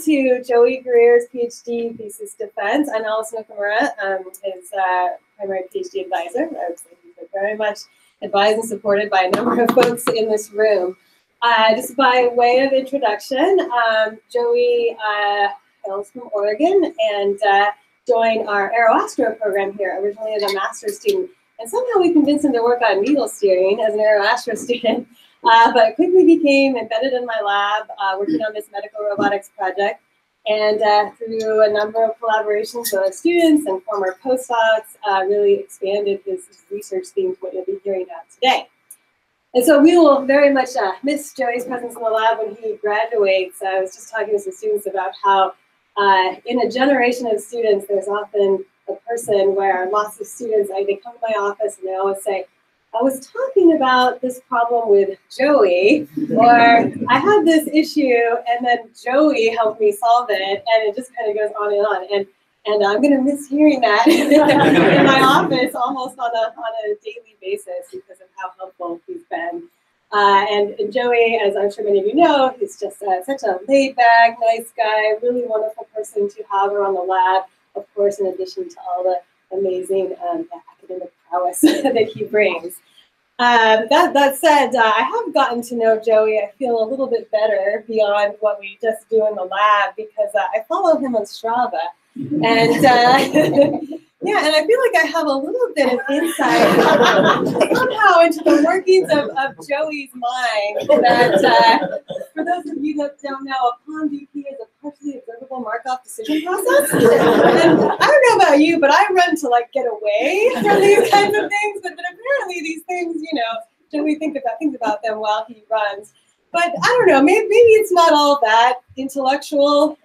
To Joey Greer's PhD thesis defense. I'm Allison Okamura, his primary PhD advisor. I would say he's been very much advised and supported by a number of folks in this room. Just by way of introduction, Joey hails from Oregon and joined our Aeroastro program here, originally as a master's student. And somehow we convinced him to work on needle steering as an Aeroastro student. But quickly became embedded in my lab, working on this medical robotics project. And through a number of collaborations with students and former postdocs, really expanded his research theme to what you'll be hearing about today. And so we will very much miss Joey's presence in the lab when he graduates. I was just talking to some students about how in a generation of students, there's often a person where lots of students, they come to my office and they always say, I was talking about this problem with Joey, or I had this issue and then Joey helped me solve it, and it just kind of goes on and on. And I'm going to miss hearing that in my office almost on a daily basis because of how helpful he's been. And Joey, as I'm sure many of you know, he's just such a laid-back, nice guy, really wonderful person to have around the lab, of course, in addition to all the amazing academic prowess that he brings. That said, I have gotten to know Joey, I feel a little bit better beyond what we just do in the lab because I follow him on Strava. And yeah, and I feel like I have a little bit of insight somehow into the workings of Joey's mind that, for those of you that don't know, a POM DP is a partially observable Markov decision process. And I don't know about you, but I run to like get away from these kinds of things, but apparently these things, you know, Joey thinks about them while he runs. But I don't know, maybe it's not all that intellectual.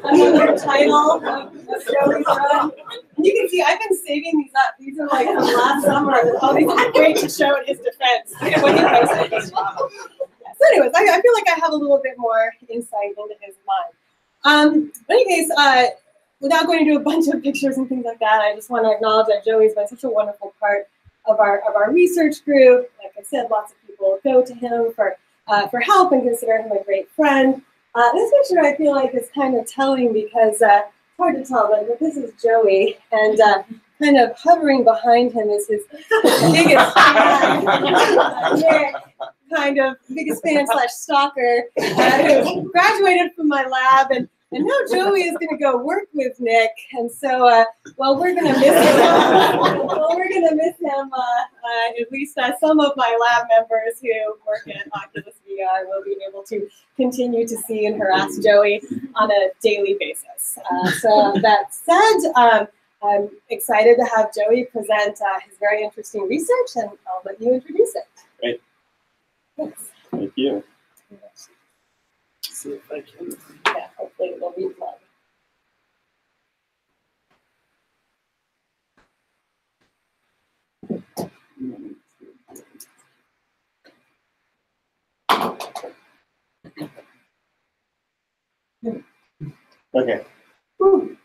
Another title of Joey's run. And you can see I've been saving these up. These are like from last summer. Oh, these are great to show in his defense when he posted this. So anyways, I feel like I have a little bit more insight into his mind. In any case, without going into a bunch of pictures and things like that, I just want to acknowledge that Joey's been such a wonderful part of our research group. Like I said, lots of people go to him for help and consider him a great friend. This picture I feel like is kind of telling because it's hard to tell, but this is Joey, and kind of hovering behind him is his biggest fan, Nick, kind of biggest fan / stalker, who graduated from my lab, and now Joey is going to go work with Nick, and so well, we're going to miss him. At least some of my lab members who work at Oculus VR will be able to continue to see and harass Joey on a daily basis. So that said, I'm excited to have Joey present his very interesting research, and I'll let you introduce it. Great. Thanks. Thank you. See if I can. Yeah, hopefully it will be fun. Okay. Woo.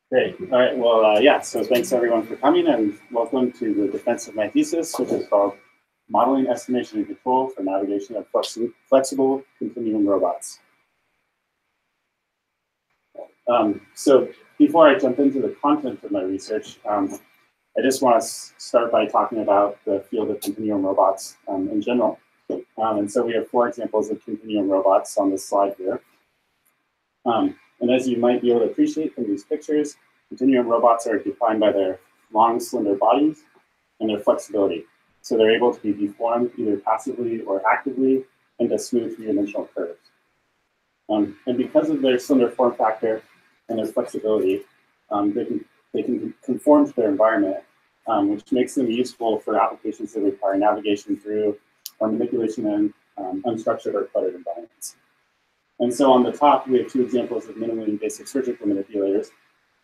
Great. All right. Well, yeah. So thanks everyone for coming, and welcome to the defense of my thesis, which is called Modeling, Estimation, and Control for Navigation of Flexible Continuum Robots. So before I jump into the content of my research, I just want to start by talking about the field of continuum robots in general. And so we have 4 examples of continuum robots on this slide here. And as you might be able to appreciate from these pictures, continuum robots are defined by their long, slender bodies and their flexibility. So they're able to be deformed either passively or actively into smooth three-dimensional curves. And because of their slender form factor and their flexibility, they can conform to their environment, which makes them useful for applications that require navigation through or manipulation in unstructured or cluttered environments. And so on the top, we have 2 examples of minimally invasive surgical manipulators.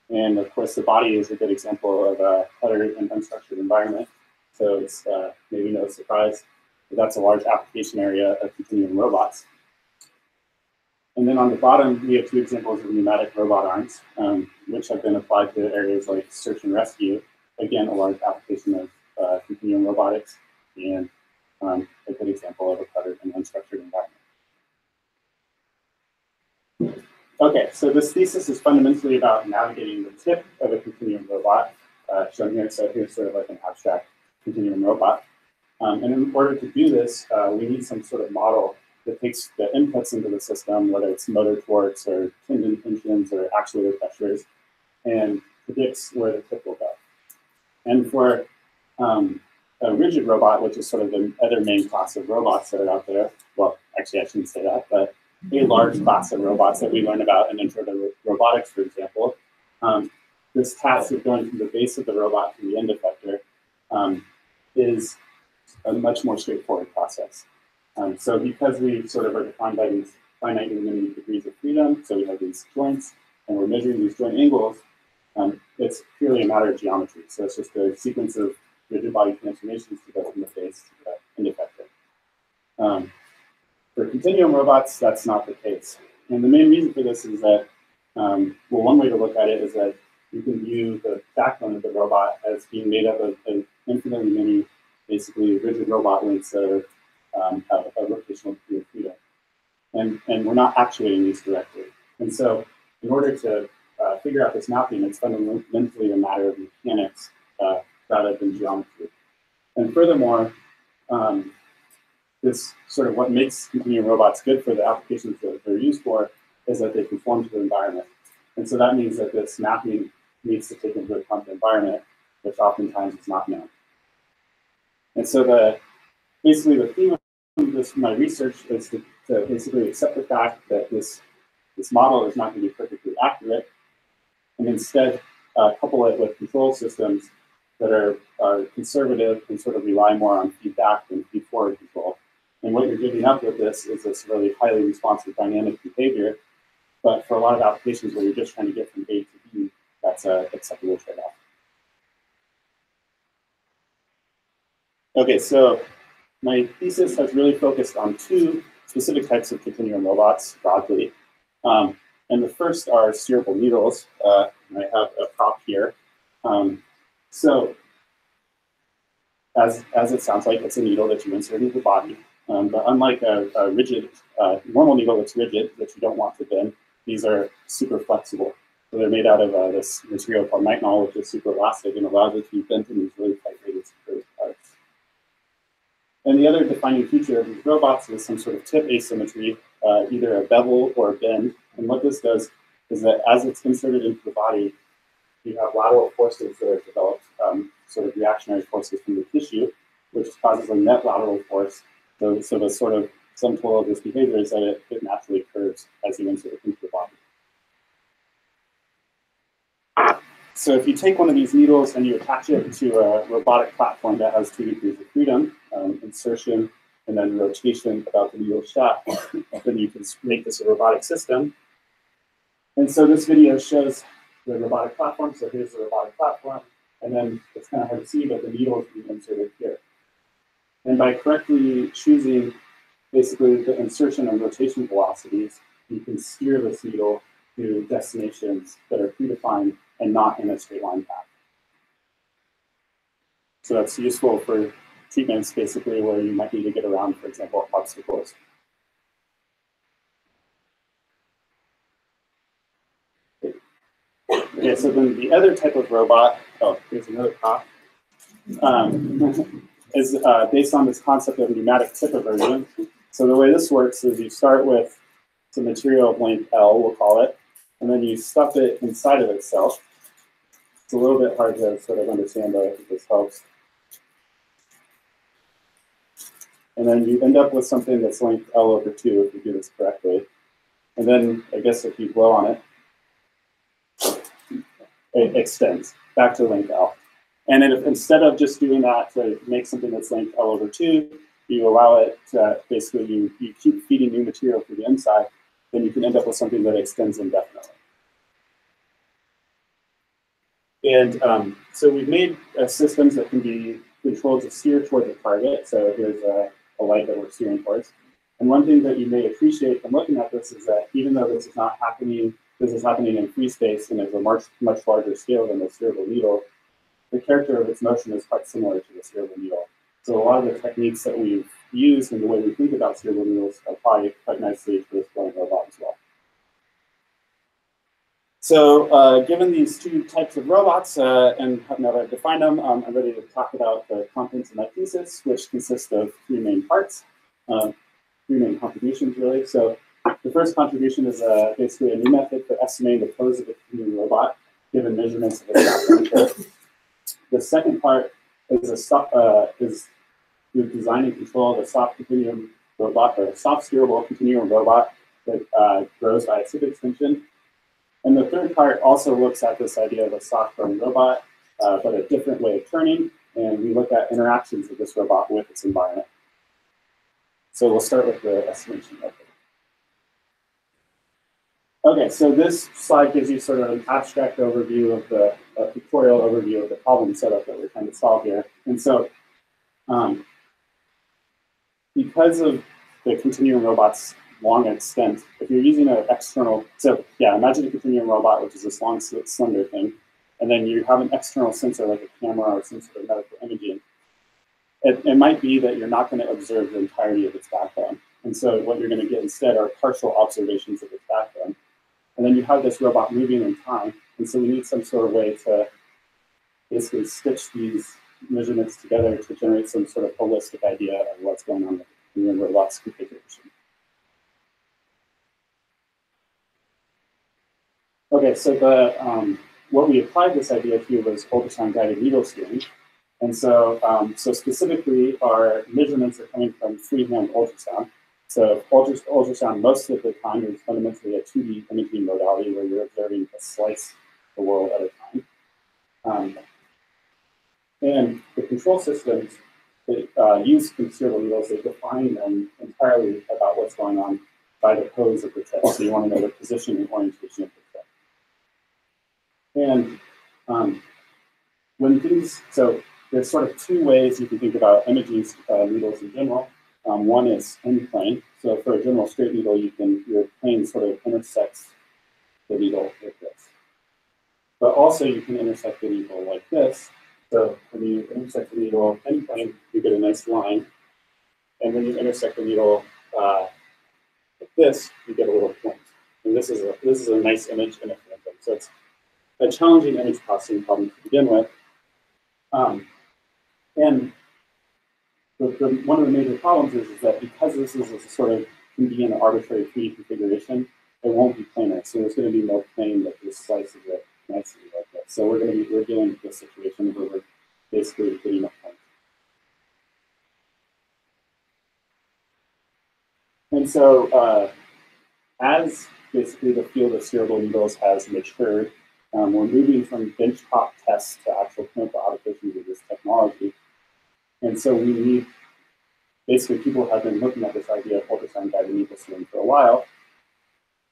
And of course, the body is a good example of a cluttered and unstructured environment. So it's maybe no surprise that that's a large application area of continuum robots. And then on the bottom, we have 2 examples of pneumatic robot arms, which have been applied to areas like search and rescue, again, a large application of continuum robotics and a good example of a cluttered and unstructured environment. Okay, so this thesis is fundamentally about navigating the tip of a continuum robot, shown here. So here's sort of like an abstract continuum robot. And in order to do this, we need some sort of model that takes the inputs into the system, whether it's motor torques or tendon tensions or actuator pressures, and predicts where the tip will go. And for a rigid robot, which is sort of the other main class of robots that are out there, well, actually I shouldn't say that, but a large class of robots that we learn about in Intro to Robotics, for example, this task of going from the base of the robot to the end effector is a much more straightforward process. So because we sort of are defined by these finitely limited degrees of freedom, so we have these joints, and we're measuring these joint angles, it's purely a matter of geometry. So it's just a sequence of rigid body transformations to go from the base to the end effector. For continuum robots, that's not the case. And the main reason for this is that, well, one way to look at it is that you can view the backbone of the robot as being made up of infinitely many, basically, rigid robot links that have a rotational degree of freedom. And we're not actuating these directly. And so in order to figure out this mapping, it's fundamentally a matter of mechanics rather than geometry. And furthermore, this sort of what makes continuum robots good for the applications that they're used for is that they conform to the environment. And so that means that this mapping needs to take into account the environment, which oftentimes is not known. And so basically the theme of my research is to basically accept the fact that this model is not going to be perfectly accurate, and instead couple it with control systems that are conservative and sort of rely more on feedback than feed-forward control. And what you're giving up with this is this really highly responsive dynamic behavior. But for a lot of applications where you're just trying to get from A to B, that's an acceptable trade-off. Okay, so my thesis has really focused on two specific types of continuum robots broadly. And the first are steerable needles. And I have a prop here. So as it sounds like, it's a needle that you insert into the body. But unlike a rigid, normal needle that's rigid, that you don't want to bend, these are super flexible. So they're made out of this material called nitinol, which is super elastic and allows it to be bent in these really tight-rated secure parts. And the other defining feature of these robots is some sort of tip asymmetry, either a bevel or a bend. And what this does is that as it's inserted into the body, you have lateral forces that are developed, sort of reactionary forces from the tissue, which causes a net lateral force. So the sort of sum total of this behavior is that it naturally curves as you insert it into the body. So if you take one of these needles and you attach it to a robotic platform that has 2 degrees of freedom, insertion and then rotation about the needle shaft, then you can make this a robotic system. And so this video shows the robotic platform. So here's the robotic platform. And then it's kind of hard to see, but the needle is being inserted here. And by correctly choosing basically the insertion and rotation velocities, you can steer this needle to destinations that are predefined and not in a straight line path. So that's useful for treatments basically where you might need to get around, for example, obstacles. Okay, so then the other type of robot, oh, here's another prop, is based on this concept of pneumatic tip aversion. So the way this works is you start with some material of length L, we'll call it, and then you stuff it inside of itself. It's a little bit hard to sort of understand, but I think this helps. And then you end up with something that's length L over 2 if you do this correctly. And then I guess if you blow on it, it extends back to length L. And then if, instead of just doing that to make something that's length L over 2, you allow it to basically, you keep feeding new material through the inside, then you can end up with something that extends indefinitely. And so we've made systems that can be controlled to steer toward the target. So here's a light that we're steering towards. And one thing that you may appreciate from looking at this is that even though this is not happening, this is happening in free space and is a much larger scale than the steerable needle, the character of its motion is quite similar to the steerable needle. So a lot of the techniques that we've used and the way we think about steerable needles apply quite nicely to this flying robot as well. So given these two types of robots, and now that I've defined them, I'm ready to talk about the contents of my thesis, which consists of three main parts, three main contributions, really. So the first contribution is basically a new method for estimating the pose of a continuum robot, given measurements of a soft curve. The second part is to design and control the soft continuum robot, or soft steerable continuum robot that grows by a tip extension. And the third part also looks at this idea of a soft turning robot, but a different way of turning, and we look at interactions of this robot with its environment. So we'll start with the estimation method. Okay, so this slide gives you sort of an abstract overview of the pictorial overview of the problem setup that we're trying to solve here. And so because of the continuum robot's long extent, if you're using an external, so yeah, imagine a continuum robot, which is this long, slender thing, and then you have an external sensor like a camera or some sort of medical imaging. It might be that you're not going to observe the entirety of its backbone. And so what you're going to get instead are partial observations of its backbone. And then you have this robot moving in time. And so we need some sort of way to basically stitch these measurements together to generate some sort of holistic idea of what's going on with the continuum robot's configuration. Okay, so what we applied this idea to was ultrasound-guided needle steering. And so, so specifically, our measurements are coming from freehand ultrasound. So ultrasound, most of the time, is fundamentally a 2D imaging modality where you're observing a slice of the world at a time. And the control systems that use steerable needles, they define them entirely about what's going on by the pose of the tip. So you want to know the position and orientation of the tip. And when things, so there's sort of two ways you can think about imaging needles in general. One is end plane. So for a general straight needle, your plane sort of intersects the needle like this. But also you can intersect the needle like this. So when you intersect the needle end plane, you get a nice line. And when you intersect the needle like this, you get a little point. And this is a nice image in a phantom. So it's a challenging image processing problem to begin with. And one of the major problems is that because this is a sort of can be an arbitrary 3D configuration, it won't be planar. So there's going to be no plane that just slices it nicely like this. So we're dealing with this situation where we're basically getting a point. And so as basically the field of steerable needles has matured, we're moving from benchtop tests to actual clinical applications of this technology. And so we need, basically people have been looking at this idea of ultrasound-guided needle steering for a while.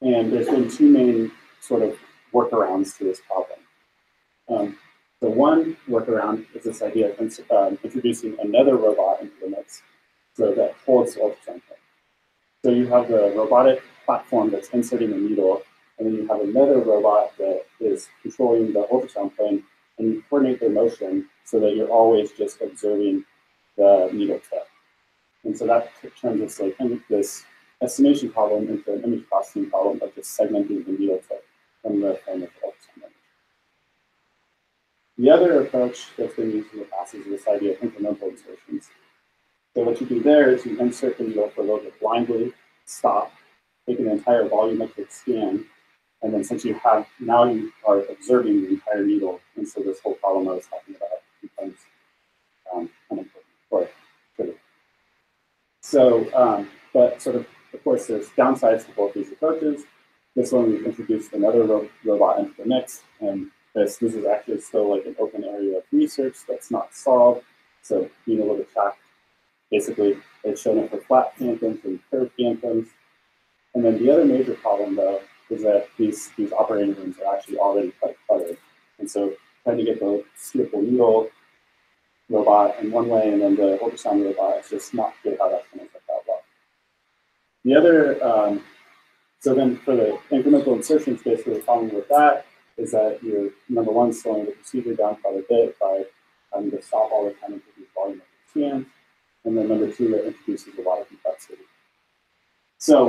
And there's been two main sort of workarounds to this problem. The one workaround is this idea of introducing another robot into the mix so that holds the ultrasound plane. So you have the robotic platform that's inserting the needle, and then you have another robot that is controlling the ultrasound plane, and you coordinate their motion so that you're always just observing the needle tip. And so that turns this estimation problem into an image processing problem of just segmenting the needle tip from the frame of the ultrasound image. The other approach that's been used in the past is this idea of incremental insertions. So what you do there is you insert the needle for a little bit blindly, stop, take an entire volumetric scan, and then since you are observing the entire needle, and so this whole problem I was talking about becomes unimportant or critical. So, but sort of course, there's downsides to both these approaches. This one, we've introduced another robot into the mix, and this is actually still like an open area of research that's not solved. So being able to track, basically, it's shown it for flat phantoms and curved phantoms. And then the other major problem, though, is that these operating rooms are actually already quite cluttered. And so trying to get the steerable needle robot in one way and then the ultrasound robot is just not good how that's going to work out well. The other, so then for the incremental insertions, basically the problem with that is that you're, number one, slowing the procedure down quite a bit by having to stop all the time and reduce volume of the scans. And then number two, it introduces a lot of complexity. So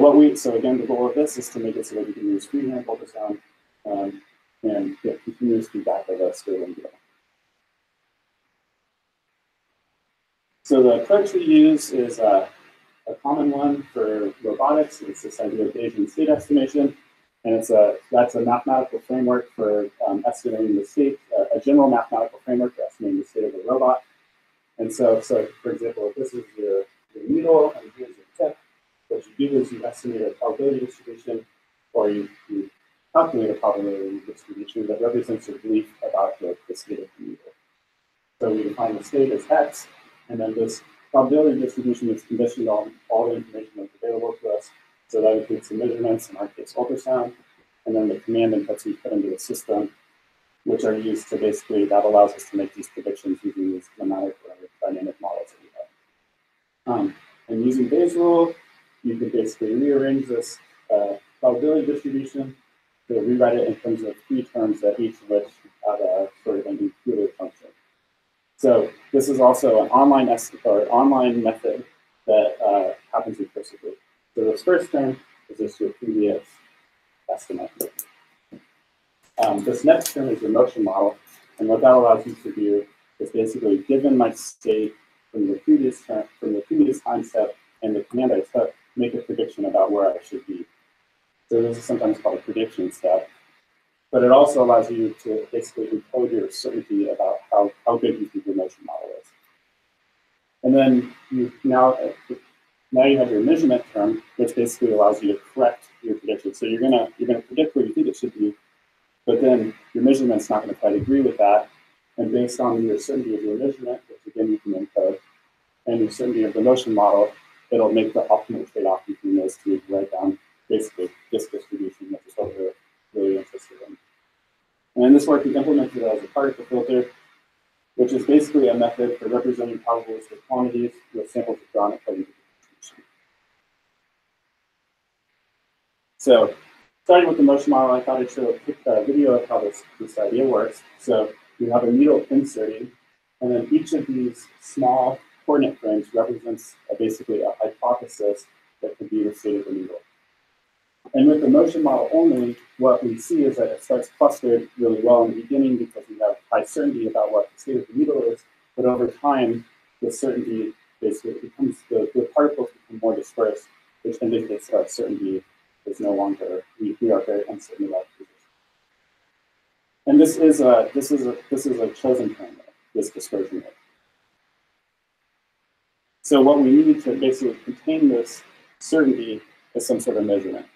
again, the goal of this is to make it so that we can use freehand ultrasound and get continuous feedback of a stable needle. So the approach we use is a common one for robotics. It's this idea of Bayesian state estimation. And that's a mathematical framework for estimating the state, a general mathematical framework for estimating the state of a robot. And so for example, if this is your needle and here's your tip, what you do is you estimate a probability distribution, or you calculate a probability distribution that represents your belief about the state of the needle. So we define the state as X, and then this probability distribution is conditioned on all the information that's available to us. So that includes the measurements, in our case ultrasound, and then the command inputs we put into the system, which are used to basically, that allows us to make these predictions using these kinematic or dynamic models that we have. And using Bayes' rule, you can basically rearrange this probability distribution to rewrite it in terms of three terms that each of which have a sort of an intuitive function. So this is also an online method that happens recursively. So this first term is just your previous estimate. This next term is your motion model, and what that allows you to do is basically, given my state from the previous time step and the command I took, make a prediction about where I should be. So this is sometimes called a prediction step, but it also allows you to basically encode your certainty about how good you think your motion model is. And then now you have your measurement term, which basically allows you to correct your prediction. So you're gonna predict where you think it should be, but then your measurement's not going to quite agree with that. And based on your certainty of your measurement, which again you can encode, and your certainty of the motion model, it'll make the optimal trade-off between those two to write down basically this distribution, which is what we're really interested in. And then this work is implemented as a particle filter, which is basically a method for representing probabilistic quantities with samples drawn according to the distribution. So starting with the motion model, I thought I'd show a quick video of how this idea works. So you have a needle inserting, and then each of these small coordinate frames represents basically a hypothesis that could be the state of the needle. And with the motion model only, what we see is that it starts clustered really well in the beginning because we have high certainty about what the state of the needle is, but over time, the certainty basically becomes, the particles become more dispersed, which indicates that our certainty is no longer, we are very uncertain about the position. And this is a chosen term, this dispersion rate. So what we need to basically contain this certainty is some sort of measurement.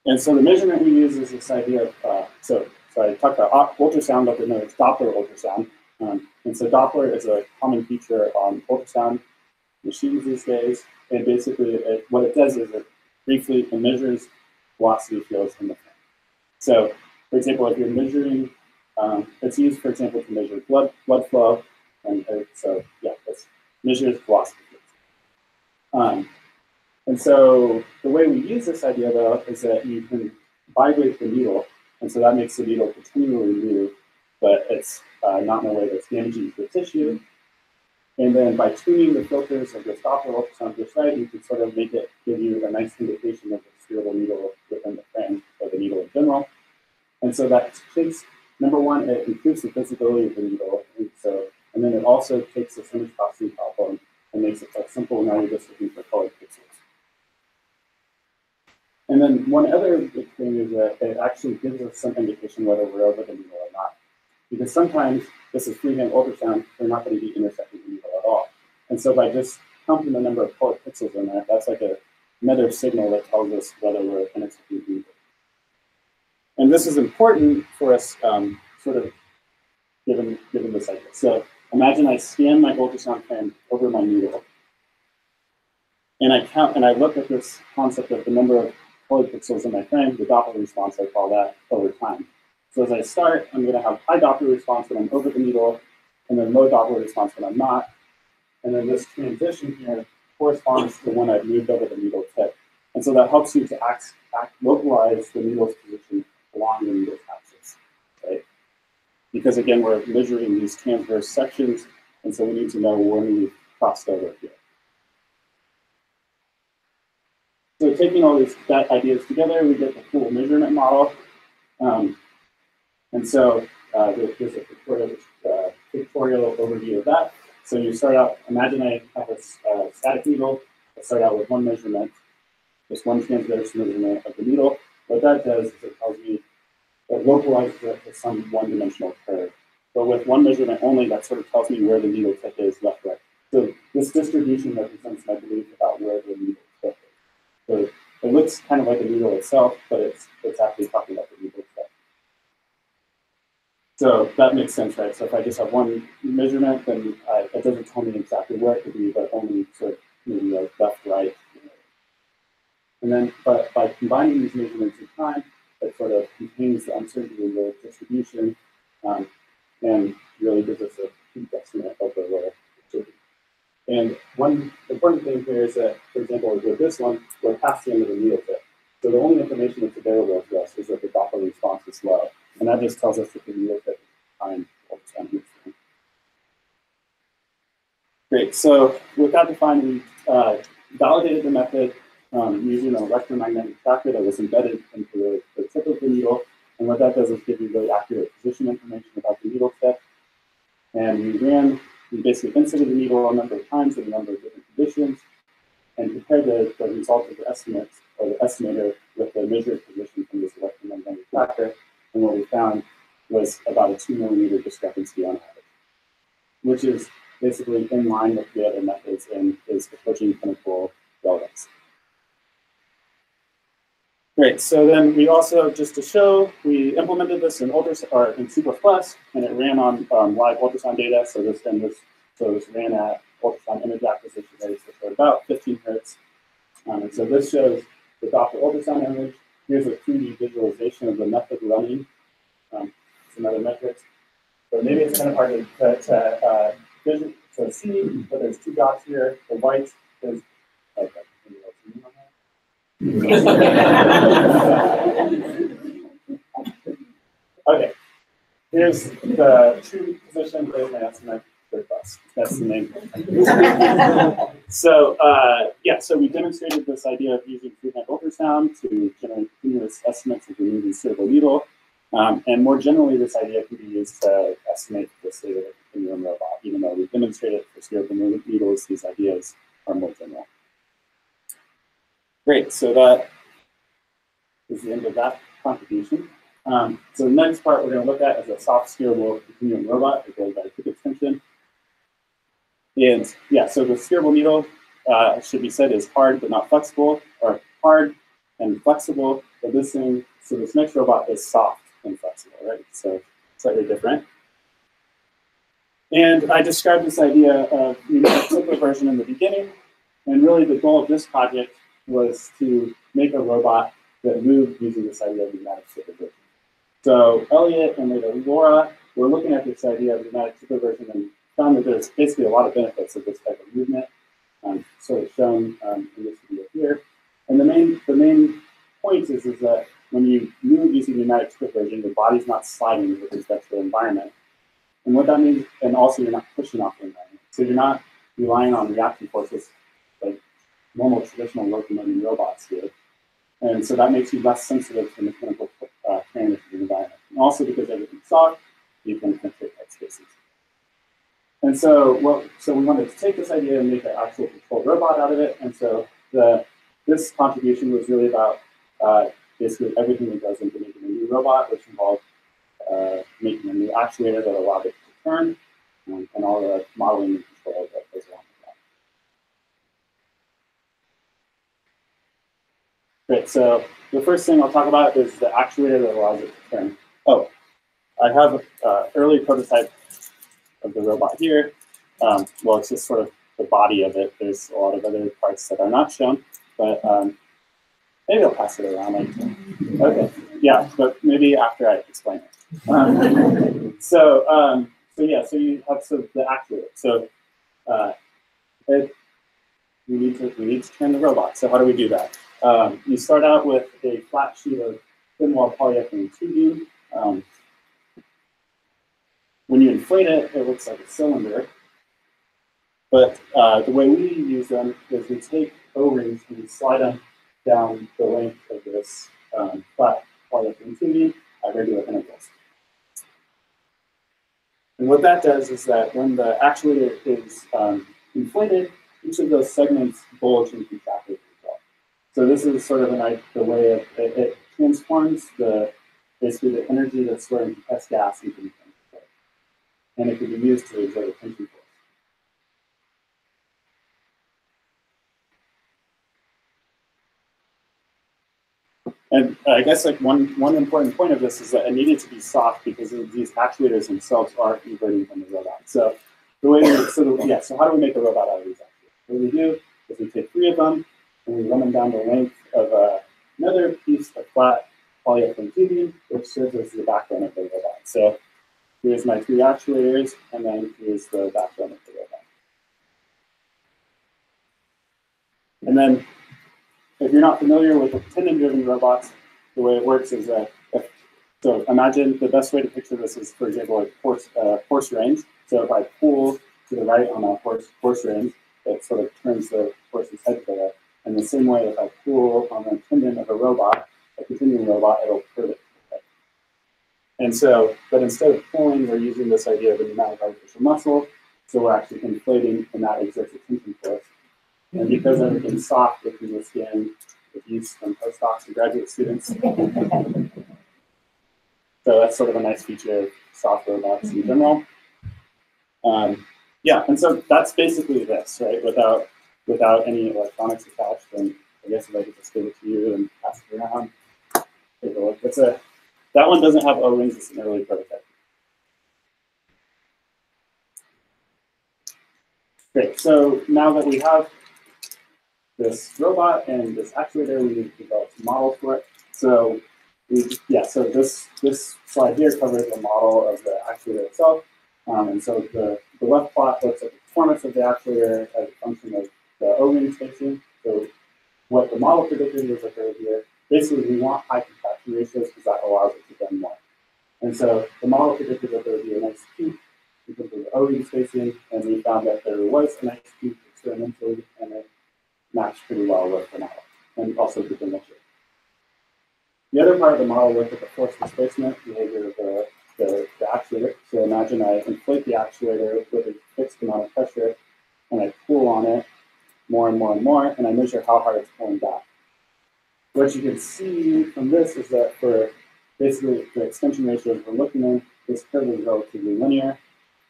And so the measurement we use is this idea of, so I talked about ultrasound, but no, it's Doppler ultrasound. And so Doppler is a common feature on ultrasound machines these days. And basically what it does is it briefly measures velocity fields in the frame. So for example, if you're measuring, it's used, for example, to measure blood flow. And so yeah, it measures velocity fields. And so the way we use this idea, though, is that you can vibrate the needle, and so that makes the needle continually move, but it's not in a way that's damaging to the tissue. And then by tuning the filters of the Doppler ultrasound to your side, you can sort of make it give you a nice indication of the state of the needle within the frame, or the needle in general. And so that takes, number one, it improves the visibility of the needle, and then it also takes this image processing problem and makes it quite simple. Now we're just looking for colored pixels. And then one other big thing is that it actually gives us some indication whether we're over the needle or not. Because sometimes this is freehand ultrasound, we're not going to be intersecting the needle at all. And so by just counting the number of colored pixels in there, that's like another signal that tells us whether we're intersecting the needle. And this is important for us, sort of given this idea. So imagine I scan my ultrasound frame over my needle, and I count and I look at this concept of the number of colored pixels in my frame, the Doppler response, I call that, over time. So as I start, I'm going to have high Doppler response when I'm over the needle, and then low Doppler response when I'm not. And then this transition here corresponds to when I've moved over the needle tip. And And so that helps you to localize the needle's position along the needle's axis, right? Because again, we're measuring these transverse sections, and so we need to know when we've crossed over here. So taking all these ideas together, we get the full measurement model. And so there's a pictorial overview of that. So you start out, imagine I have a static needle. I start out with one measurement, just one transverse measurement of the needle. What that does is it tells me, it localizes it to some one-dimensional curve. But with one measurement only, that sort of tells me where the needle tip is left, right. So this distribution represents my belief about where the needle tip is. So it looks kind of like the needle itself, but it's actually talking about the needle tip. So that makes sense, right? So if I just have one measurement, then it doesn't tell me exactly where it could be, but only sort of maybe like left, right. And then, but by combining these measurements in time, it sort of contains the uncertainty in the distribution and really gives us a peak estimate of the role. And one important thing here is that, for example, with this one, we're past the end of the needle tip. So the only information that's available to us is that the Doppler response is low. And that just tells us that the needle tip is behind all the time. Great. So with that defined, we validated the method using an electromagnetic tracker that was embedded into the tip of the needle. And what that does is give you really accurate position information about the needle tip. And we basically inserted the needle a number of times in a number of different conditions and compared the result of the estimates or the estimator with the measured position from this electromagnetic tracker. And what we found was about a 2 millimeter discrepancy on average, which is basically in line with the other methods and is approaching clinical relevance. Great, so then we also, just to show, we implemented this in C++, and it ran on live ultrasound data. So this ran at ultrasound image acquisition rates, which are about 15 hertz. And so this shows the Doppler ultrasound image. Here's a 3D visualization of the method running. Some other metrics. So maybe it's kind of hard to see, but there's two dots here. The white is like okay, here's the true position, there's my estimate, third bus. That's the main thing. So yeah, so we demonstrated this idea of using freehand ultrasound to generate continuous estimates of the moving steerable needle. And more generally, this idea can be used to estimate the state of a continuum robot. Even though we demonstrated for steerable needles, these ideas are more general. Great, so that is the end of that contribution. So the next part we're going to look at is a soft steerable continuum robot, as well as quick extension. And yeah, so the steerable needle, should be said, is hard but not flexible, or hard and flexible. But this thing, so this next robot is soft and flexible, right? So slightly different. And I described this idea of pneumatic tip reversion in the beginning. And really the goal of this project was to make a robot that moved using this idea of pneumatic tip reversion. So Elliot and later Laura were looking at this idea of pneumatic tip reversion and found that there's basically a lot of benefits of this type of movement, sort of shown in this video here. And the main point is that when you move using pneumatic tip reversion, the body's not sliding with respect to the environment. And what that means, and also you're not pushing off the environment. So you're not relying on reaction forces like normal traditional locomotive robots do. And so that makes you less sensitive to mechanical parameters of the environment. And also because everything's soft, you can penetrate tight spaces. And so, we wanted to take this idea and make an actual controlled robot out of it. And so this contribution was really about basically everything that goes into making a new robot, which involved making a new actuator that allowed it to turn, and all the modeling and control that goes along with that. Great, so the first thing I'll talk about is the actuator that allows it to turn. Oh, I have an early prototype of the robot here. Well, it's just sort of the body of it. There's a lot of other parts that are not shown, but maybe I'll pass it around. Okay, yeah, but maybe after I explain it. So yeah, so you have the actuator. So we need to turn the robot. So how do we do that? you start out with a flat sheet of thin wall polyethylene tubing. When you inflate it, it looks like a cylinder. But the way we use them is we take O-rings and we slide them down the length of this flat polyethylene tubing at regular intervals. And what that does is that when the actuator is inflated, each of those segments bulge and contract as well. So this is sort of the way it transforms basically the energy that's stored in compressed gas into mechanical flow. And it can be used to exert a tension force. And I guess like one important point of this is that it needed to be soft because these actuators themselves are inverting from the robot. So the way so how do we make a robot out of these actuators? What we do is we take 3 of them and we run them down the length of another piece of flat polyethylene tubing, which serves as the backbone of the robot. So here's my 3 actuators, and then here's the backbone of the robot. And then if you're not familiar with tendon-driven robots, the way it works is that so imagine the best way to picture this is, for example, a horse reins. So if I pull to the right on a horse reins, it sort of turns the horse's head to the right. And the same way, if I pull on the tendon of a robot, a continuum robot, it'll curve it. And so, but instead of pulling, we're using this idea of a pneumatic artificial muscle. So we're actually inflating, and that exerts a tension force. And because everything's soft, it can withstand abuse from postdocs and graduate students. So that's sort of a nice feature of soft robots in general. Yeah, and so that's basically this, right? Without any electronics attached. And I guess if I could just give it to you and pass it around, take a look. That one doesn't have O-rings. It's an early prototype. Great. So now that we have this robot and this actuator, we need to develop some models for it. So so this slide here covers a model of the actuator itself. And so the left plot looks at the performance of the actuator as a function of the O-ring spacing. So what the model predicted was like over here. Basically, we want high contraction ratios because that allows it to bend more. And so the model predicted that there would be a nice peak in terms of the O-ring spacing, and we found that there was a nice peak experimentally, and it matched pretty well with the model, and also the measure. The other part of the model looked at the force displacement behavior of the actuator. So imagine I inflate the actuator with a fixed amount of pressure, and I pull on it more and more and more, and I measure how hard it's pulling back. What you can see from this is that for basically the extension ratios we're looking at, this curve is relatively linear.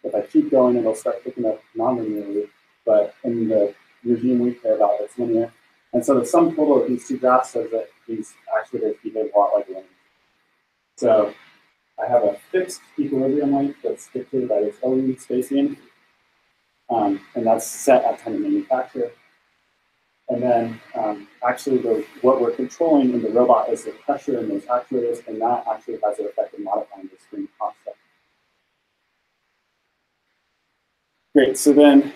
If I keep going, it'll start picking up non-linearly, but in the regime we care about, it's linear. And so the sum total of these 2 graphs says that these actuators behave a lot like linear. So I have a fixed equilibrium length that's dictated by this O-ring spacing, and that's set at time of manufacture. And then actually what we're controlling in the robot is the pressure in those actuators, and that actually has an effect of modifying the spring constant. Great, so then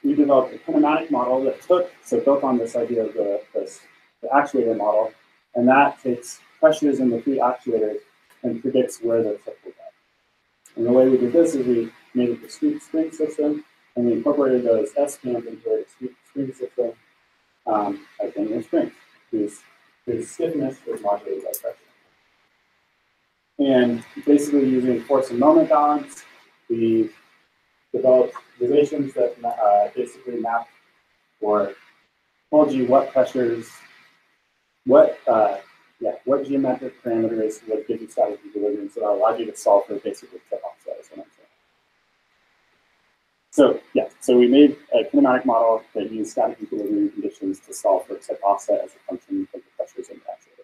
we developed a kinematic model that built on this idea of the actuator model, and that takes pressures in the 3 actuators and predicts where the tip will go. And the way we did this is we made a discrete spring system, and we incorporated those S-cams into a discrete spring system like linear springs, whose stiffness is modulated by pressure. And basically using force and moment balance, we developed relations that basically map or told you what pressures, what geometric parameters would give you static equilibrium, so that allowed you to solve for basically tip offset, is what I'm saying. So yeah, so we made a kinematic model that used static equilibrium conditions to solve for tip offset as a function of the pressures in the actuator.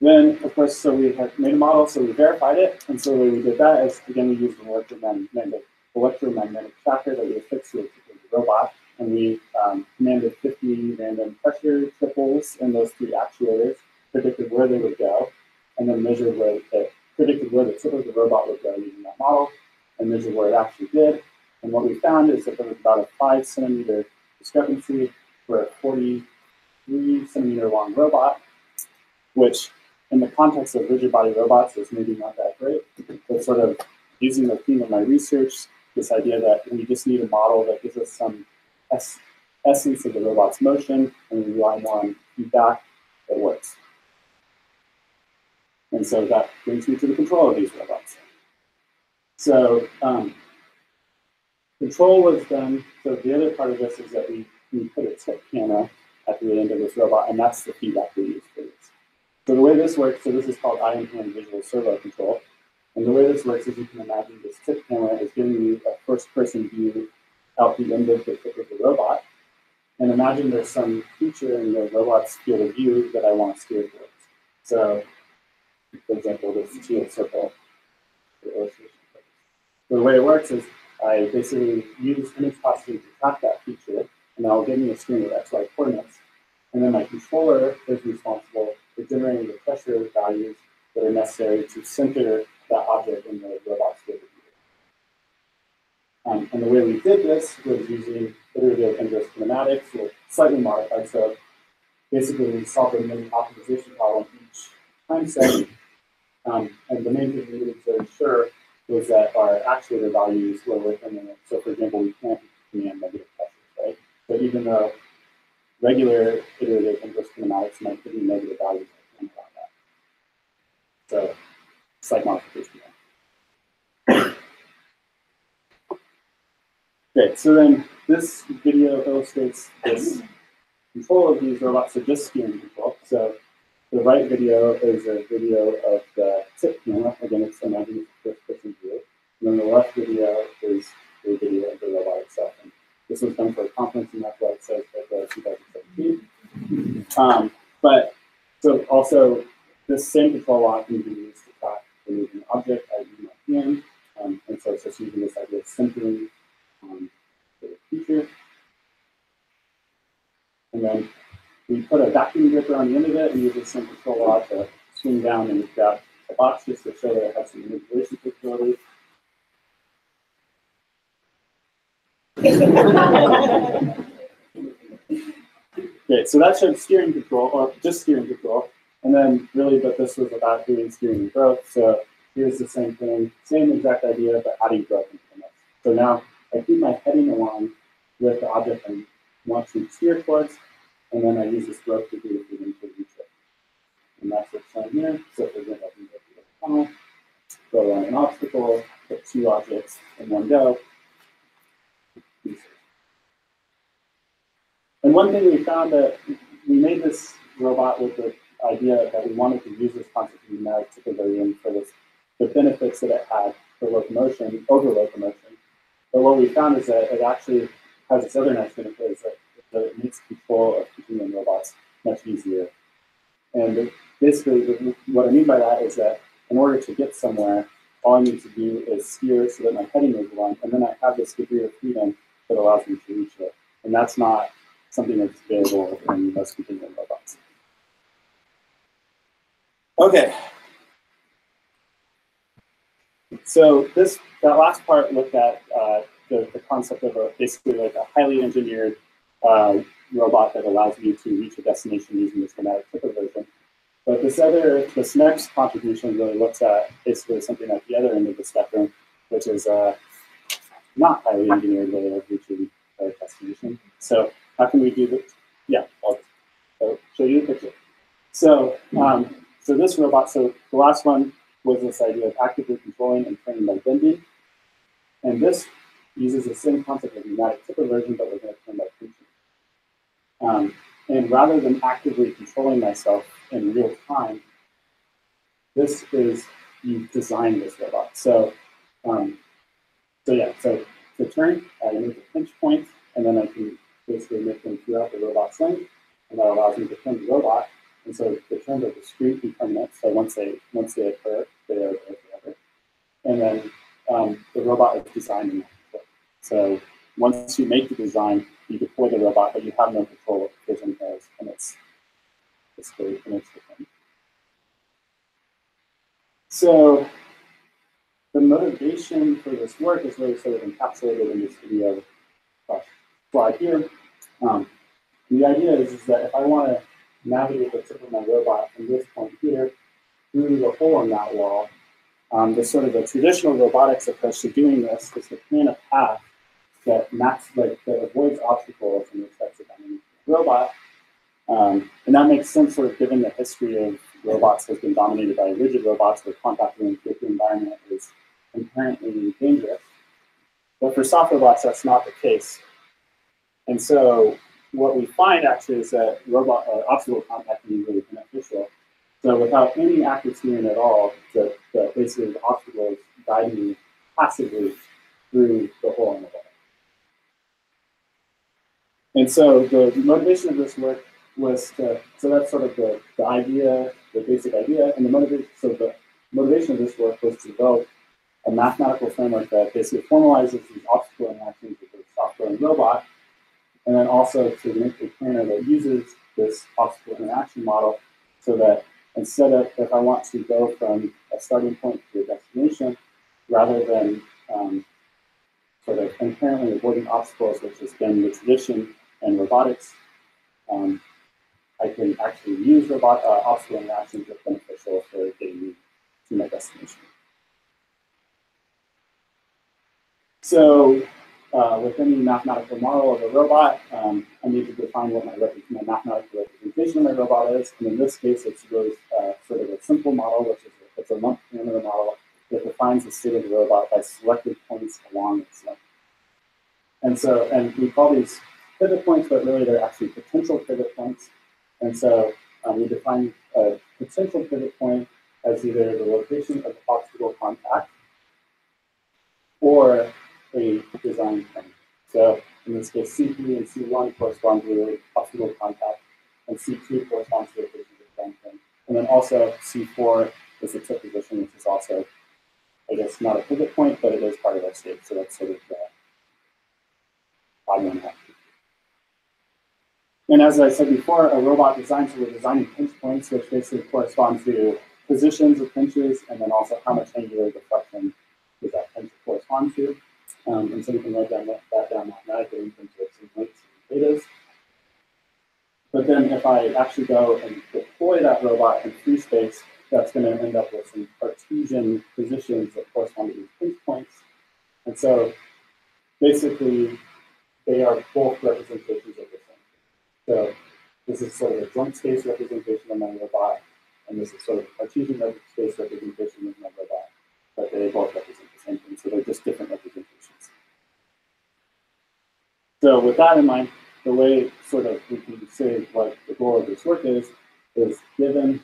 Then, of course, so we had made a model, so we verified it, and so the way we did that is, again, we used an electromagnetic tracker that we affixed to the robot, and we commanded 50 random pressure triples in those 3 actuators, predicted where they would go, and then predicted where the tip of the robot would go using that model, and measured where it actually did. And what we found is that there was about a 5 centimeter discrepancy for a 40 3-centimeter long robot, which in the context of rigid body robots is maybe not that great, but sort of using the theme of my research, this idea that we just need a model that gives us some essence of the robot's motion, and we rely more on feedback, that works. And so that brings me to the control of these robots. So control was done, so the other part of this is that we put a tip camera at the end of this robot, and that's the feedback we use for this. So the way this works, so this is called eye-in-hand visual servo control. And the way this works is you can imagine this tip camera is giving you a first-person view out the end of the tip of the robot. And imagine there's some feature in the robot's field of view that I want to steer towards. So, for example, this teal circle for illustration. So the way it works is I basically use image processing to track that feature, and that'll give me a string of XY coordinates. And then my controller is responsible for generating the pressure values that are necessary to center that object in the robot's field of view. And the way we did this was using iterative inverse kinematics, or slightly modified. So basically, we solved a mini optimization problem each time step. And the main thing we needed to ensure was that our actuator values were within it. So, for example, we can't command negative pressures, right? But even though regular iterative inverse kinematics might give you negative values, I can't allow that. So, slight modification. Okay, so then this video illustrates this control of these robots, so just steering control. So the right video is a video of the tip camera. Again, it's imagine it's first-person view. And then the left video is a video of the robot itself. And this was done for a conference, and that's why it says that 2017. But so also, this same control lock can be used to track the moving object, i.e. my hand. And so it's just using this idea of centering the feature. And then we put a vacuum gripper on the end of it and use the same control rod to swing down and grab a box just to show that it has some manipulation capability. Okay, so that showed steering control, or just steering control. And then really, but this was about doing steering and growth. So here's the same thing, same exact idea, but adding growth into the mix. So now I keep my heading along with the object I want to steer towards, and then I use this growth to do it to reach it. And that's what's shown here. So for example, I can go through the tunnel, go around an obstacle, put 2 objects in one go. And one thing we found that we made this robot with the idea that we wanted to use this concept of numeric supervision for this, the benefits that it had for locomotion, over locomotion. But what we found is that it actually has this other nice benefit, is that it makes control of continuum robots much easier. And basically, what I mean by that is that in order to get somewhere, all I need to do is steer so that my heading is along, and then I have this degree of freedom that allows me to reach it. And that's not something that's available in most continuum robots. Okay. So that last part looked at the concept of basically like a highly engineered robot that allows you to reach a destination using this dramatic supervision. But this next contribution really looks at basically something at the other end of the spectrum, which is not highly engineered way of reaching a destination. So how can we do this? Yeah, I'll show you the picture. So, so this robot, so the last one was this idea of actively controlling and training by bending. And this uses the same concept of pneumatic supervision, but we're going to turn by pinching. And rather than actively controlling myself in real time, this is, you design this robot. So, so to turn, I make a pinch point, and then I can basically make them throughout the robot's length, and that allows me to turn the robot. And so the turns are discrete and permanent. So once they occur, they are there forever. And then the robot is designed in that control. So once you make the design, you deploy the robot, but you have no control if there's any errors, and it's very different. So the motivation for this work is really sort of encapsulated in this video slide here. And the idea is that if I want to navigate the tip of my robot from this point here through the hole in that wall, the sort of the traditional robotics approach to doing this is to plan a path that avoids obstacles in respect to the robot. And that makes sense sort of given the history of robots has been dominated by rigid robots where contact with the environment is inherently dangerous. But for soft robots, that's not the case. And so what we find actually is that obstacle contacting is really beneficial. So without any active steering at all, basically the obstacle is guiding you passively through the hole in the wall. And so the motivation of this work was so that's sort of the idea, the basic idea, and the motivation of this work was to develop a mathematical framework that basically formalizes these obstacle interactions with the software and robot, and then also to make a planner that uses this obstacle interaction model so that instead of, if I want to go from a starting point to a destination, rather than sort of inherently avoiding obstacles, which has been the tradition in robotics, I can actually use obstacle interactions that are beneficial for getting me to my destination. So with any mathematical model of a robot, I need to define what my mathematical representation of my robot is. And in this case, it's really sort of a simple model, which is it's a month parameter model that defines the state of the robot by selected points along its length. And we call these pivot points, but really they're actually potential pivot points. And so we define a potential pivot point as either the location of the obstacle contact or a design point. So in this case, C3 and C1 correspond to the obstacle contact, and C2 corresponds to the location of the design point. And then also C4 is the tip position, which is also, I guess, not a pivot point, but it is part of our state. So that's sort of the bottom one. And as I said before, a robot design, so we're designing pinch points, which basically correspond to positions of pinches, and then also how much angular deflection does that pinch correspond to. And so we can write that down mathematically in terms of some lengths and betas. But then if I actually go and deploy that robot in free space, that's going to end up with some Cartesian positions that correspond to these pinch points. And so basically, they are both representations of the same. So this is sort of a joint space representation of my robot, and this is sort of Cartesian space representation of my robot, but they both represent the same thing, so they're just different representations. So with that in mind, the way sort of we can say what the goal of this work is given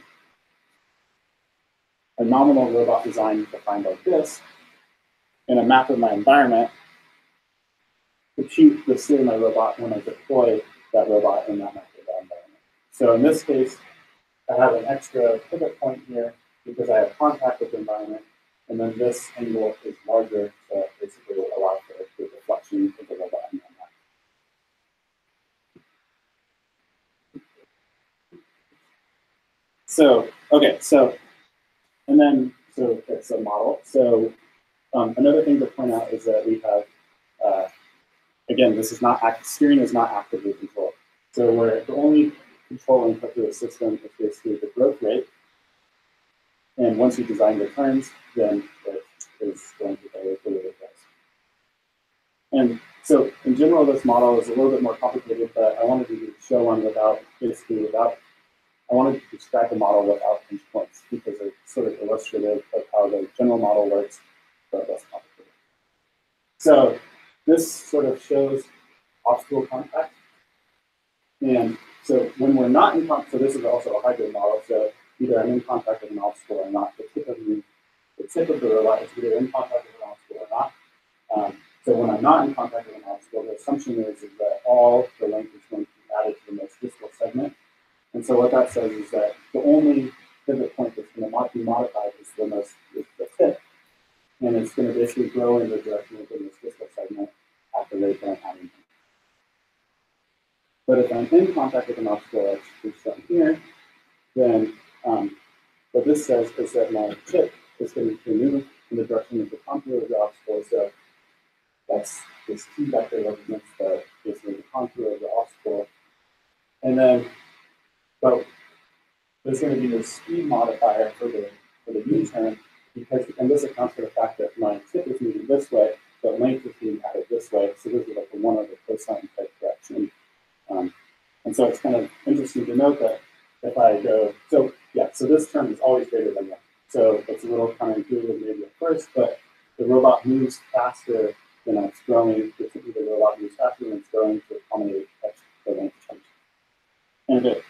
a nominal robot design defined like this, and a map of my environment, compute the state of my robot when I deploy that robot in that map of that environment. So in this case, I have an extra pivot point here because I have contact with the environment, and then this angle is larger to basically allow for the deflection of the robot in that map. So, okay, so it's a model. So another thing to point out is that we have, again, this is not steering is not actively controlled. So we're the only control input to the system is basically the growth rate. And once you design the turns, then it is going to go the way it goes. And so in general, this model is a little bit more complicated, but I wanted to show one I wanted to describe the model without pinch points because it's sort of illustrative of how the general model works, but less complicated. So this sort of shows obstacle contact. And so when we're not in contact, so this is also a hybrid model, so either I'm in contact with an obstacle or not. The tip of the robot is either in contact with an obstacle or not. So when I'm not in contact with an obstacle, the assumption is that all the length is going to be added to the most distal segment. And so what that says is that the only pivot point that's going to be modified is the tip. And it's going to basically grow in the direction of the most distal segment at the rate that I'm having. But if I'm in contact with an obstacle, which is shown here, then what this says is that my tip is going to move in the direction of the contour of the obstacle. So that's this T vector represents basically the contour of the obstacle. And then, but there's going to be this speed modifier for the U-turn, because, and this accounts for the fact that my tip is moving this way, but length is being added this way. So this is like a 1 over cosine type correction. And so it's kind of interesting to note that if I go, so yeah, so this term is always greater than 1. So it's a little counterintuitive maybe at first, but the robot moves faster than it's growing. The robot moves faster than it's growing to accommodate the length change. And if it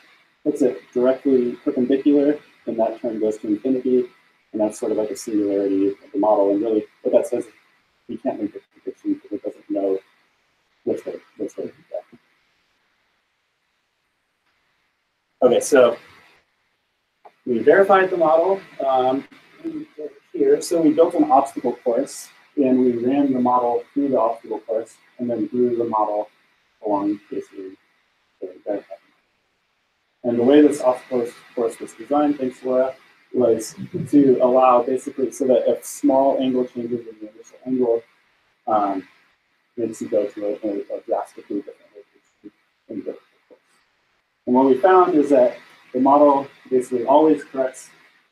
puts it directly perpendicular, then that term goes to infinity, and that's sort of like a singularity of the model. And really, what that says is we can't make a prediction because it doesn't know which way to go. Okay, so we verified the model here. So we built an obstacle course, and we ran the model through the obstacle course, and then grew the model along basically the verified. And the way this obstacle course was designed, thanks Laura, was to allow basically so that if small angle changes in the initial angle makes you go to a drastically different location in the course. And what we found is that the model basically always corrects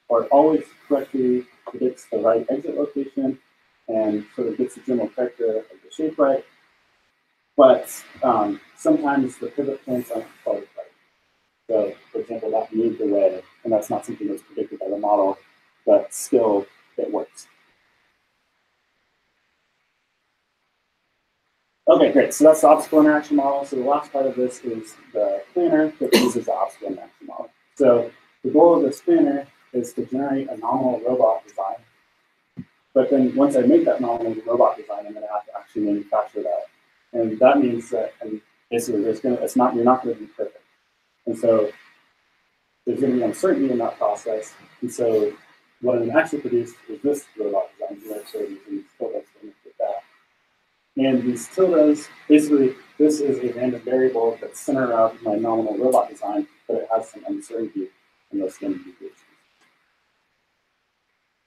or always correctly predicts the right exit location and sort of gets the general character of the shape right. But sometimes the pivot points aren't quite right. So, for example, that moved away, and that's not something that's predicted by the model, but still it works. Okay, great. So that's the obstacle interaction model. So the last part of this is the planner that uses the obstacle interaction model. So the goal of this planner is to generate a nominal robot design. But then once I make that nominal robot design, I'm going to have to actually manufacture that. And that means that, and basically, you're not going to be perfect. And so there's going to be uncertainty in that process. And so what I'm going to actually produce is this robot design. So using tildes to indicate that. And these tildes, basically, this is a random variable that's centered around my nominal robot design, but it has some uncertainty in those standard deviations.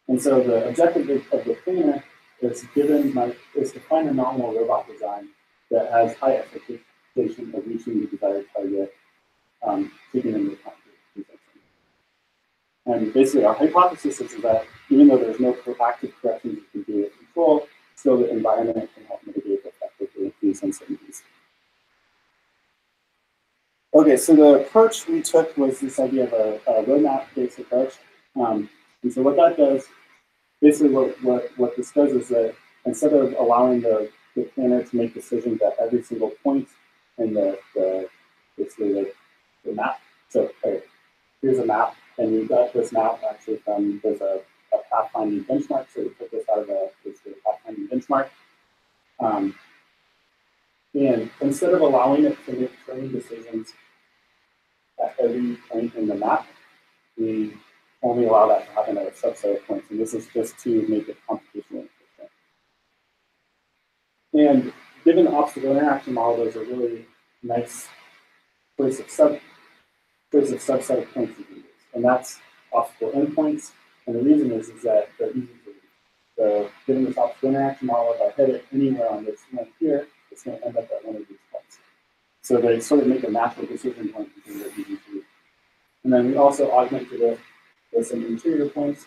And so the objective of the planner is to find a nominal robot design that has high expectation of reaching the desired target, taking into account the consumption. And basically, our hypothesis is that even though there's no proactive corrections you can do with control, still the environment can help mitigate effectively these uncertainties. Okay, so the approach we took was this idea of a roadmap-based approach. And so what that does, basically what this does is that instead of allowing the planner to make decisions at every single point in basically the map. So here's a map, and we got this map actually from, there's a pathfinding benchmark, so we took this out of basically a pathfinding benchmark. And instead of allowing it to make training decisions at every point in the map, we only allow that to happen at a subset of points. And this is just to make it computationally efficient. And given the obstacle interaction model, there's a really nice choice of subset of points you can use. And that's obstacle endpoints. And the reason is that they're easy to read. So given this obstacle interaction model, if I hit it anywhere on this one here, it's going to end up at one of these points. So they sort of make a natural decision point because they're easy to read. And then we also augmented it with some interior points,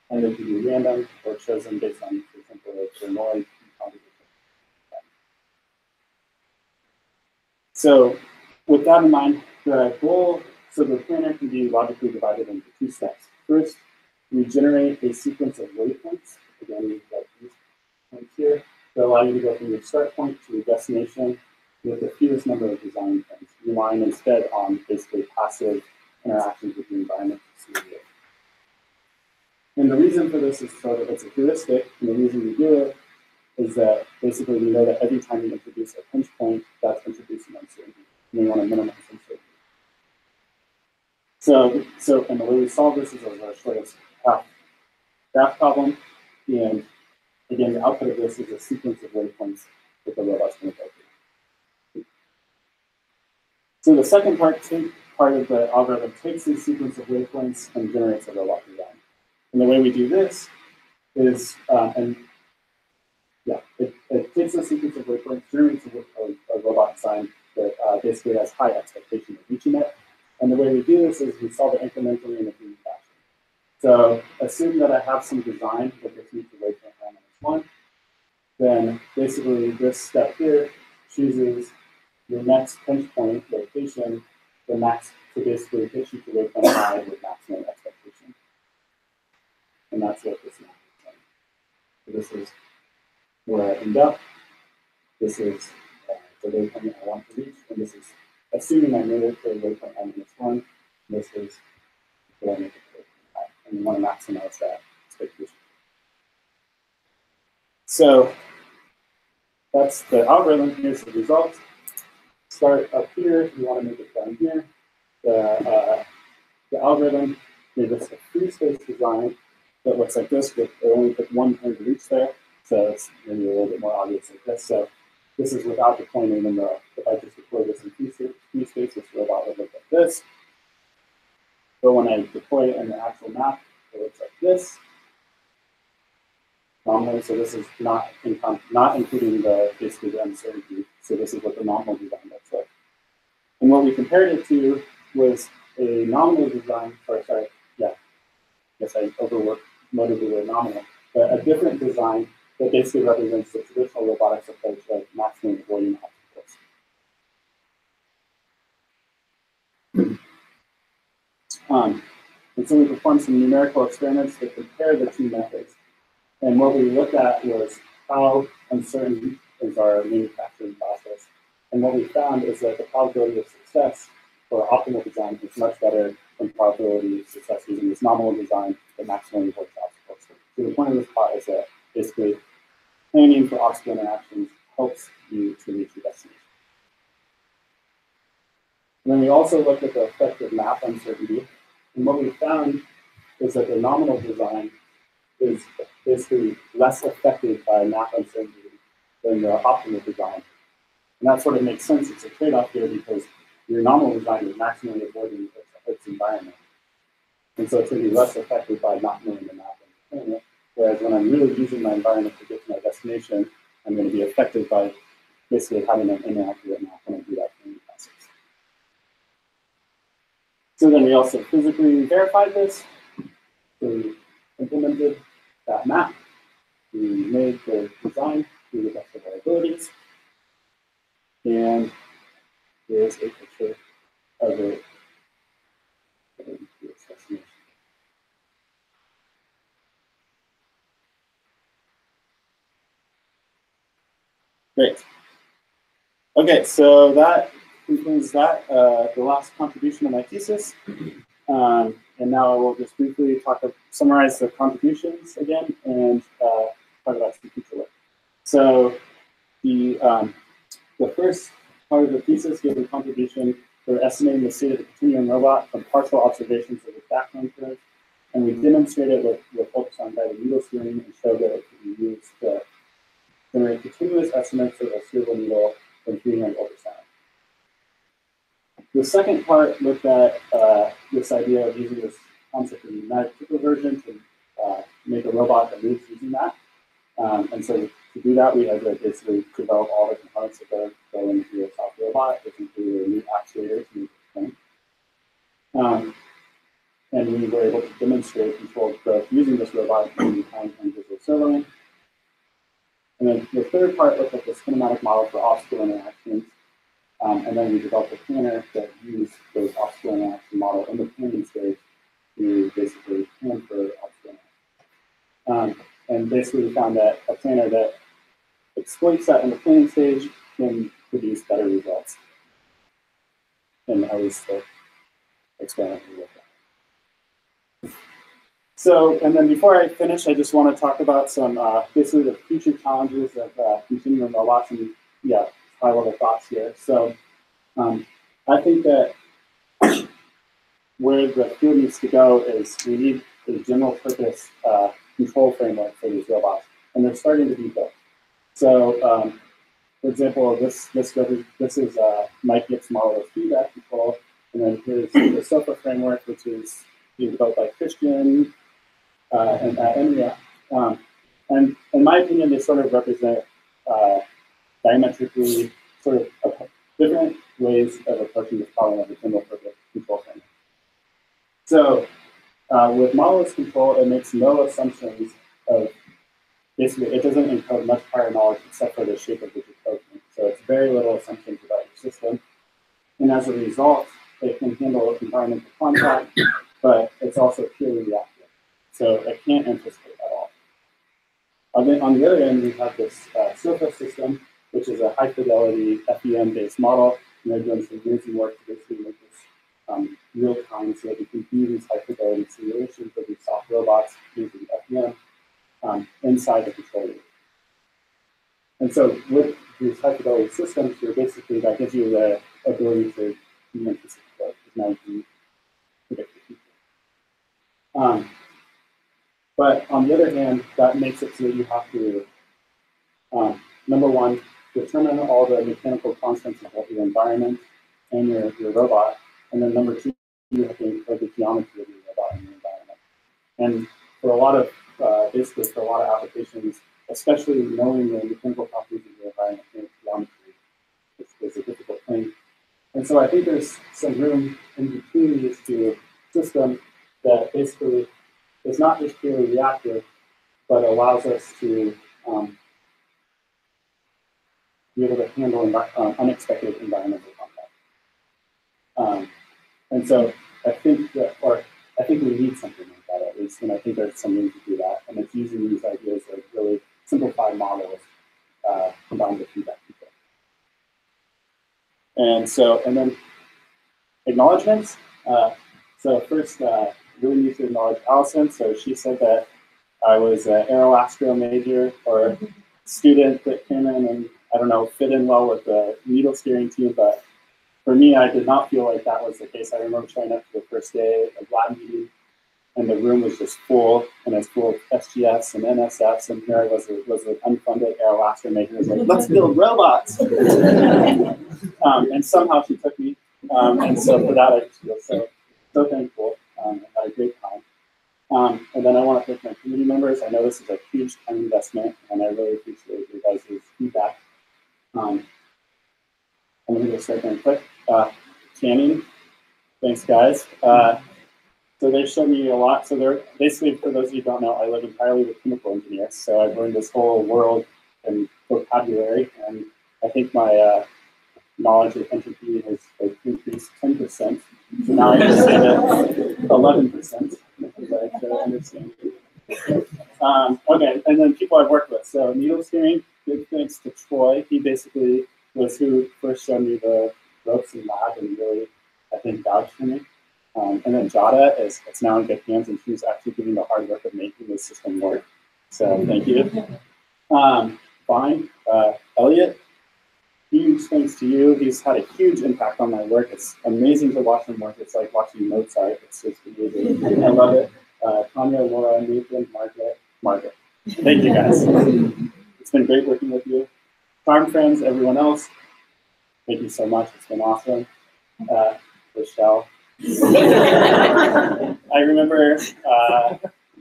and they can be random or chosen based on, for example, the noise composition. So with that in mind, the goal, so the planner can be logically divided into 2 steps. First, we generate a sequence of waypoints. Again, we've got these points here that allow you to go from your start point to your destination with the fewest number of design points, relying instead on basically passive interactions with the environment. And the reason for this is so that it's a heuristic, and the reason we do it is that basically we know that every time you introduce a pinch point, that's introducing uncertainty, and we want to minimize uncertainty. So and the way we solve this is as a short as graph problem, and again, the output of this is a sequence of waypoints that the robot's going to go through. So the second part of the algorithm takes this sequence of waypoints and generates a robot design. And the way we do this is, it takes a sequence of waypoints, generates a robot design that basically has high expectation of reaching it. And the way we do this is we solve it incrementally in a green fashion. So assume that I have some design that gets me to waypoint n-1. Then basically this step here chooses your next pinch point location, the max to basically get you to waypoint I with maximum expectation. And that's what this map is like. So this is where I end up. This is the waypoint I want to reach, and this is assuming I made it for waypoint n-1. This is what I make it for waypoint I, and you want to maximize that expectation. So that's the algorithm. Here's the result. Start up here. You want to make it down here. The algorithm gives us a free space design that looks like this, with only put one point to reach there. So it's maybe a little bit more obvious like this. So this is without deploying even though if I just deploy this in free space, this robot would look like this. But when I deploy it in the actual map, it looks like this. Nominally, so this is not including the basically the uncertainty. So this is what the nominal design looks like. And what we compared it to was a nominal design, or sorry, yeah, I guess I loaded the word nominal, but a different design that basically represents the traditional robotics approach of maximum avoiding obstacles. And so we performed some numerical experiments to compare the two methods. And what we looked at was how uncertain is our manufacturing process. And what we found is that the probability of success for optimal design is much better than probability of success using this nominal design that maximally avoids obstacles. So the point of this plot is that basically planning for obstacle interactions helps you to reach your destination. And then we also looked at the effect of map uncertainty. And what we found is that the nominal design is basically less affected by map uncertainty than the optimal design. And that sort of makes sense. It's a trade-off here because your nominal design is maximally avoiding its environment. And so it's going to be less affected by not knowing the map and playing it. Whereas when I'm really using my environment to get to my destination, I'm going to be affected by basically having an inaccurate map when I do that planning process. So then we also physically verified this. So we implemented that map. We made the design to the best of our abilities. And here's a picture of it. Great. Okay, so that concludes that, the last contribution of my thesis. And now I will just briefly summarize the contributions again and talk about some future work. So the first part of the thesis gave a contribution for estimating the state of the continuum robot from partial observations of the background curve. And we demonstrated with focus on guided needle steering and showed that it could be used to generate continuous estimates of a steerable needle from 300 ultrasound. The second part looked at this idea of using this concept of magnetic superversion to make a robot that moves using that. And so to do that, we had to basically develop all the components that go into a soft robot, which included a new actuator to move the thing. And we were able to demonstrate controlled growth using this robot using time and visual servoing. And then the third part looked at the kinematic model for obstacle interactions. And then we developed a planner that used those obstacle interaction model in the planning stage to basically plan for obstacle interaction. And basically we found that a planner that exploits that in the planning stage can produce better results. And at least the experiment we looked at. So, and then before I finish, I just want to talk about some basically the future challenges of continuum robots and high-level thoughts here. So I think that where the field needs to go is we need a general purpose control framework for these robots, and they're starting to be built. So for example, this is Mike Gipp's model of feedback control, and then here's the SOFA framework, which is being developed by Christian and at NREA. And in my opinion, they sort of represent diametrically, sort of different ways of approaching this problem of the general purpose control framework. So with modelless control, it makes no assumptions of, basically, it doesn't encode much prior knowledge except for the shape of the decoding. So it's very little assumptions about your system. And as a result, it can handle environmental contact, but it's also purely reactive. So it can't anticipate at all. On the other end, we have this surface system, which is a high-fidelity FEM-based model. And they're doing some amazing work to basically make this real time so that we can do these high-fidelity simulations of these soft robots using FEM inside the control loop. And so with these high-fidelity systems, you're basically, that gives you the ability to anticipate code, because now you can predict the future. But on the other hand, that makes it so that you have to, number one, determine all the mechanical constants of your environment and your robot. And then number two, you have to encode the geometry of your robot and your environment. And for a lot of, basically for a lot of applications, especially knowing the mechanical properties of your environment and geometry is a difficult thing. And so I think there's some room in between these two systems that basically is not just purely reactive, but allows us to be able to handle unexpected environmental contact. And so I think that, or I think we need something like that at least, and I think there's some room to do that. And it's using these ideas of really simplified models combined with feedback control. And so, and then acknowledgements. So first, really need to acknowledge Allison. So she said that I was an aeroastro major or student that came in and, I don't know, fit in well with the needle steering team, but for me, I did not feel like that was the case. I remember showing up to the first day of lab meeting, and the room was just full, and it's full of SGFs and NSFs, and here I was an unfunded aeroastro major. I was like, let's build robots! And somehow she took me, and so for that I just feel so thankful. I had a great time. And then I want to thank my community members. I know this is a huge time investment, and I really appreciate your guys' feedback. I'm going to go start very quick. Canning, thanks guys. So they've shown me a lot. So they're basically, for those of you who don't know, I live entirely with chemical engineers. So I've learned this whole world and vocabulary, and I think my knowledge of entropy has increased 10%. So now I can say that 11%, because I understand. Okay, and then people I've worked with. So needle steering, big thanks to Troy. He basically was who first showed me the ropes in lab and really, I think, vouched for me. And then Jada it's now in good hands, and she's actually doing the hard work of making this system work. So thank you. Fine. Elliot, huge thanks to you. He's had a huge impact on my work. It's amazing to watch him work. It's like watching Mozart. It's just amazing. I love it. Tanya, Laura, Nathan, Margaret. Thank you guys. It's been great working with you. Farm friends, everyone else, thank you so much. It's been awesome. Rochelle. I remember,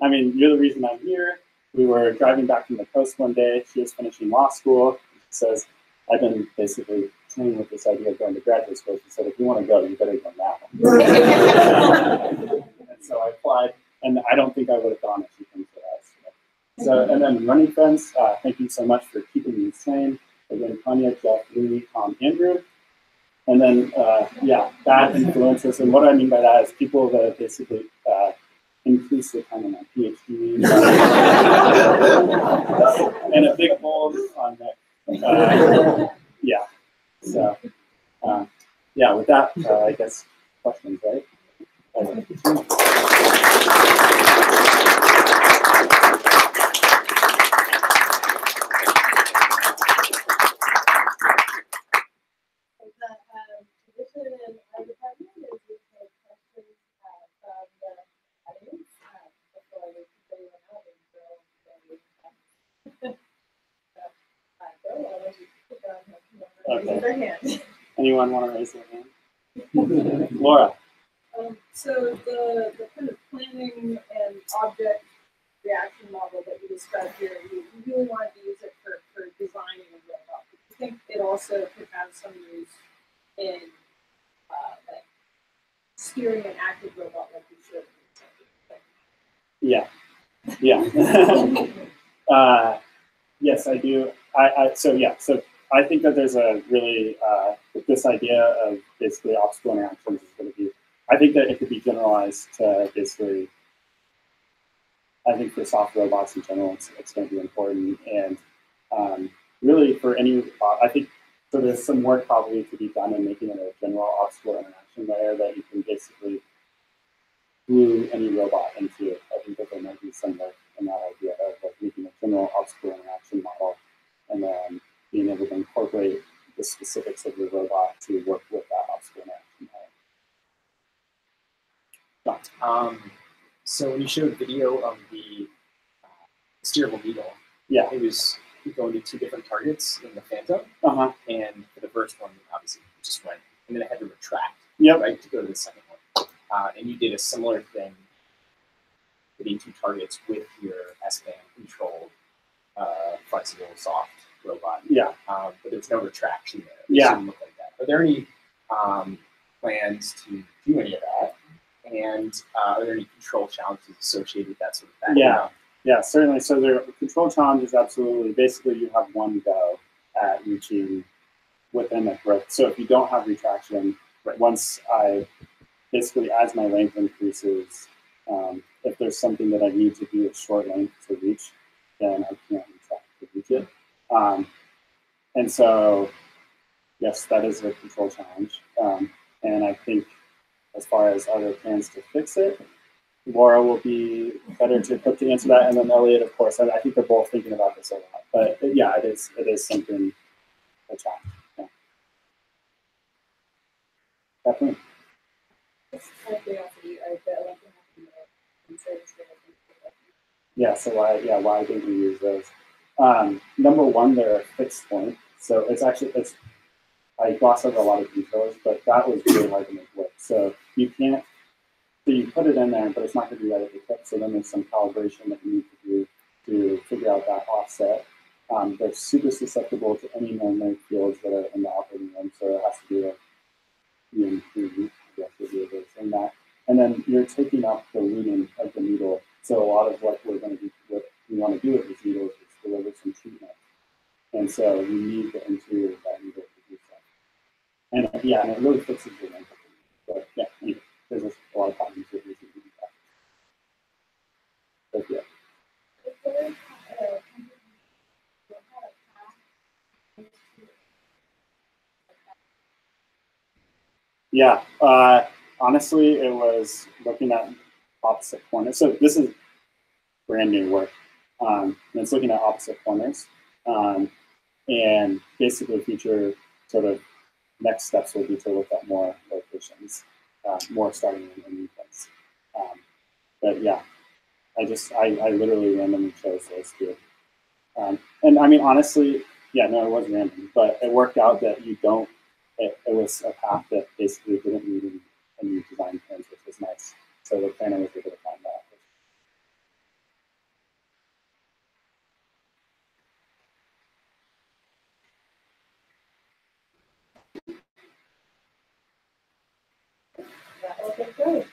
I mean, you're the reason I'm here. We were driving back from the coast one day. She was finishing law school. She says, I've been basically training with this idea of going to graduate school. She said, if you want to go, you better go now. And so I applied, and I don't think I would have gone if she came to us. So, and then running friends, thank you so much for keeping me sane. Again, Tanya, Jeff, Louis, Tom, Andrew. And then, yeah, bad influences. And what I mean by that is people that basically increase the time of my PhD. And a big hold on that. Yeah. So, yeah, with that, I guess questions, right? Tradition in our department is we take questions from the audience before we put anyone out and Bill, I'll let you pick on raise their hand. Anyone want to raise their hand? Laura. So the kind of planning and object reaction model that you described here, you really wanted to use it for designing a robot. I think it also could have some use in like steering an active robot like you should. Yeah, yeah. Yes, I do. So I think that there's a really this idea of basically obstacle interactions is going to be. I think that it could be generalized to basically. I think for soft robots in general, it's going to be important, and really for any. I think so. There's some work probably to be done in making it a general obstacle interaction layer that you can basically glue any robot into. I think that there might be some work in that idea of like making a general obstacle interaction model, and then being able to incorporate the specifics of your robot to work with that obstacle interaction model. So when you showed video of the steerable needle, yeah, it was going to 2 different targets in the Phantom, and for the first one, obviously, it just went, and then it had to retract, right, to go to the second one. And you did a similar thing, hitting 2 targets with your S-band controlled, flexible, soft robot. Yeah. But there's no retraction there. Yeah. It doesn't look like that. Are there any plans to do any of that? And are there any control challenges associated with that sort of background? Yeah, certainly. So the control challenge is absolutely, basically you have one go at reaching within a growth. So if you don't have retraction, once basically as my length increases, if there's something that I need to do at short length to reach, then I can't retract to reach it. And so, yes, that is a control challenge. And I think as far as other plans to fix it, Laura will be better equipped to answer that, and then Elliot, of course. I think they're both thinking about this a lot. But yeah, it is something a challenge. Yeah. Definitely. Yeah. So why didn't we use those? Number one, they're a fixed point, so I gloss over a lot of details, but that was really hard to make work. So you can't. So you put it in there, but it's not going to be right at the tip. So then there's some calibration that you need to do to figure out that offset. They're super susceptible to any magnetic fields that are in the operating room, so it has to be a EMP, I guess would be a way of saying that. And then you're taking up the lumen of the needle. So a lot of what we want to do with these needles is deliver some treatment. And so you need the interior of that needle to do that. And and it really fixes the length. But yeah, anyway, there's a lot of problems with this. But yeah. Yeah, honestly, it was looking at opposite corners. So this is brand new work. And it's looking at opposite corners. And basically future sort of next steps will be to look at more locations, more starting in new place. But yeah, I literally randomly chose those 2. And I mean, honestly, yeah, no, it was random, but it worked out that it was a path that basically didn't need any design plans, which was nice. So the planner was able to find that. That will be good.